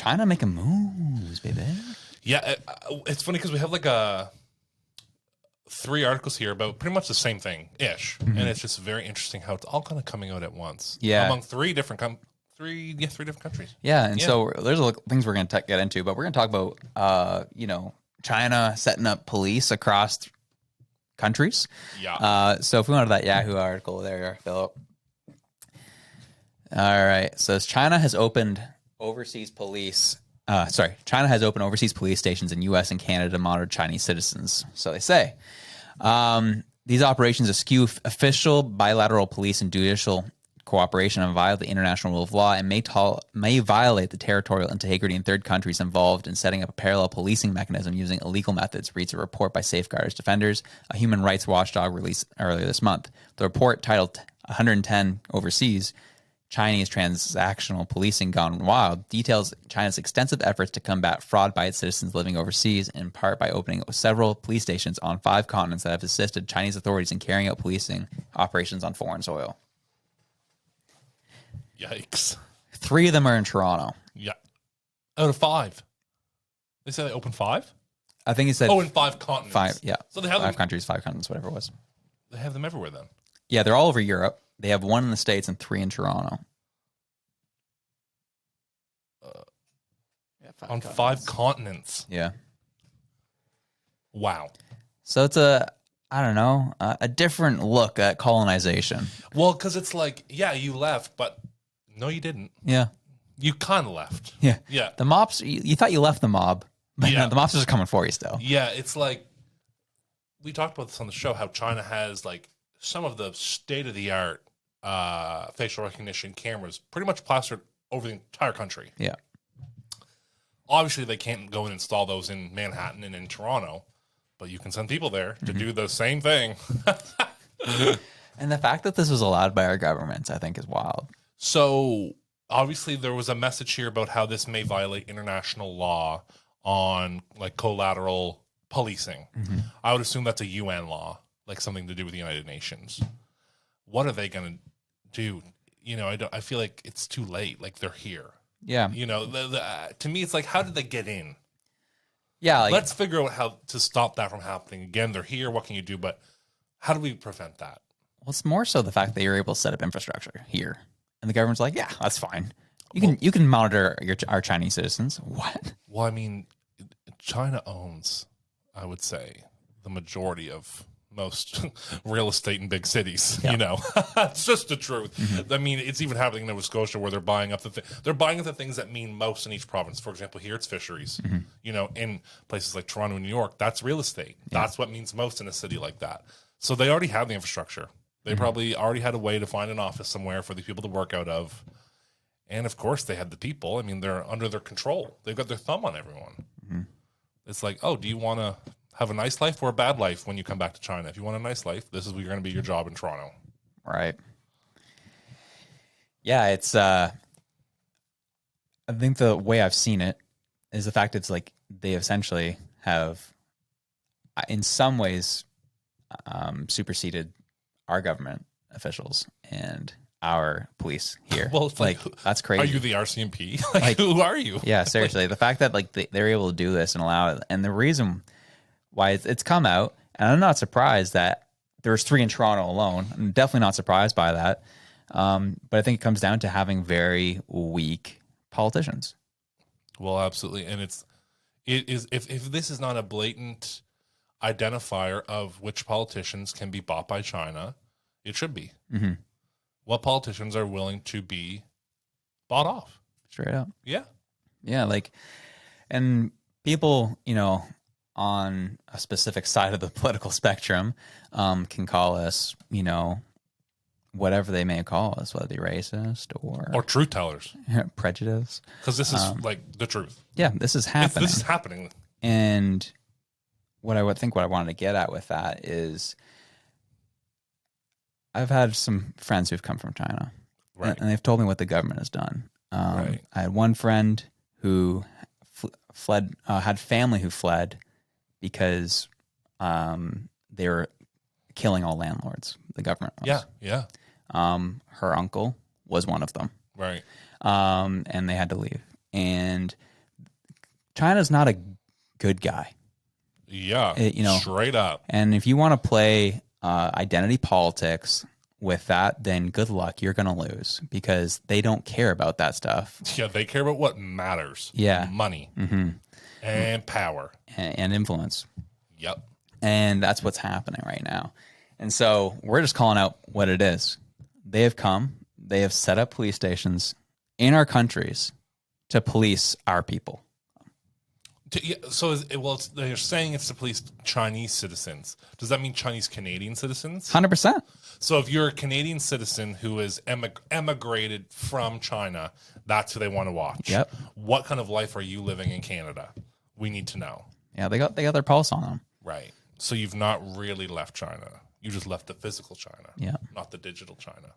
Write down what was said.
China making moves, baby. Yeah, it's funny because we have like 3 articles here about pretty much the same thing ish, and it's just very interesting how it's all kind of coming out at once. Yeah. among 3 different 3 different countries. Yeah, and so there's things we're going to get into, but we're going to talk about, China setting up police across countries. Yeah. So if we went to that Yahoo article there, Philip. All right. It says China has opened overseas police. China has opened overseas police stations in U.S. and Canada to monitor Chinese citizens. So they say. These operations eschew official bilateral police and judicial cooperation and violate the international rule of law and may violate the territorial integrity in third countries involved in setting up a parallel policing mechanism using illegal methods, reads a report by Safeguarders Defenders, a human rights watchdog released earlier this month. The report, titled 110 Overseas, Chinese Transactional Policing Gone Wild, details China's extensive efforts to combat fraud by its citizens living overseas, in part by opening several police stations on 5 continents that have assisted Chinese authorities in carrying out policing operations on foreign soil. Yikes. 3 of them are in Toronto. Yeah. Out of 5. They said they opened 5? I think he said in 5 continents. 5, yeah. So they have 5 them, countries, 5 continents, whatever it was. They have them everywhere then. Yeah, they're all over Europe. They have 1 in the States and 3 in Toronto. On 5 continents. Yeah. Wow. So it's a different look at colonization. Well, because it's like, yeah, you left, but no, you didn't. Yeah. You kind of left. Yeah. Yeah. The mobs, you thought you left the mob, but Yeah. no, the mobs are coming for you still. Yeah, it's like, we talked about this on the show, how China has like some of the state-of-the-art facial recognition cameras pretty much plastered over the entire country. Yeah. Obviously, they can't go and install those in Manhattan and in Toronto, but you can send people there to do the same thing. And the fact that this was allowed by our governments, I think, is wild. So, obviously, there was a message here about how this may violate international law on like collateral policing. I would assume that's a UN law, like something to do with the United Nations. What are they going to do? I feel like it's too late. Like, they're here. Yeah. To me, it's like, how did they get in? Yeah. Like, Let's figure out how to stop that from happening. Again, they're here. What can you do? But how do we prevent that? well, it's more so the fact that you're able to set up infrastructure here. And the government's like, yeah, that's fine. You can monitor our Chinese citizens. What? Well, I mean, China owns, I would say, the majority of most real estate in big cities. Yeah. It's just the truth. I mean, it's even happening in Nova Scotia where they're buying up they're buying up the things that mean most in each province. For example, here it's fisheries. In places like Toronto and New York, that's real estate. That's what means most in a city like that. So they already have the infrastructure. They probably already had a way to find an office somewhere for these people to work out of. And of course, they had the people. I mean, they're under their control. They've got their thumb on everyone. It's like, oh, do you want to have a nice life or a bad life when you come back to China? If you want a nice life, this is going to be your job in Toronto. Right. Yeah, it's I think the way I've seen it is the fact it's like they essentially have in some ways superseded our government officials and our police here. Well, it's like, that's crazy. Are you the RCMP? Like, who are you? Yeah, seriously. The fact that like they're able to do this and allow it, and the reason why it's come out, and I'm not surprised that there's 3 in Toronto alone. I'm definitely not surprised by that. But I think it comes down to having very weak politicians. Well, absolutely. And it is if this is not a blatant identifier of which politicians can be bought by China, it should be. What politicians are willing to be bought off? Straight up. Yeah. Yeah, like, and people, on a specific side of the political spectrum can call us, whatever they may call us, whether it be racist or truth tellers. Prejudice. Because this is like the truth. Yeah, this is happening. This is happening. And what I wanted to get at with that is I've had some friends who've come from China, Right. and they've told me what the government has done. Right. I had one friend who fled, had family who fled because they were killing all landlords. The government was. Yeah. Her uncle was one of them. Right. And they had to leave. And China's not a good guy. Yeah, straight up. And if you want to play identity politics with that, then good luck. You're going to lose because they don't care about that stuff. Yeah, they care about what matters. Yeah. Money and power And influence. Yep. And that's what's happening right now. And so we're just calling out what it is. They have set up police stations in our countries to police our people. So they're saying it's to police Chinese citizens. Does that mean Chinese Canadian citizens? 100%. So if you're a Canadian citizen who is emigrated from China, that's who they want to watch. Yep. What kind of life are you living in Canada? We need to know. Yeah, they got their pulse on them. Right. So you've not really left China. You just left the physical China. Yeah. Not the digital China.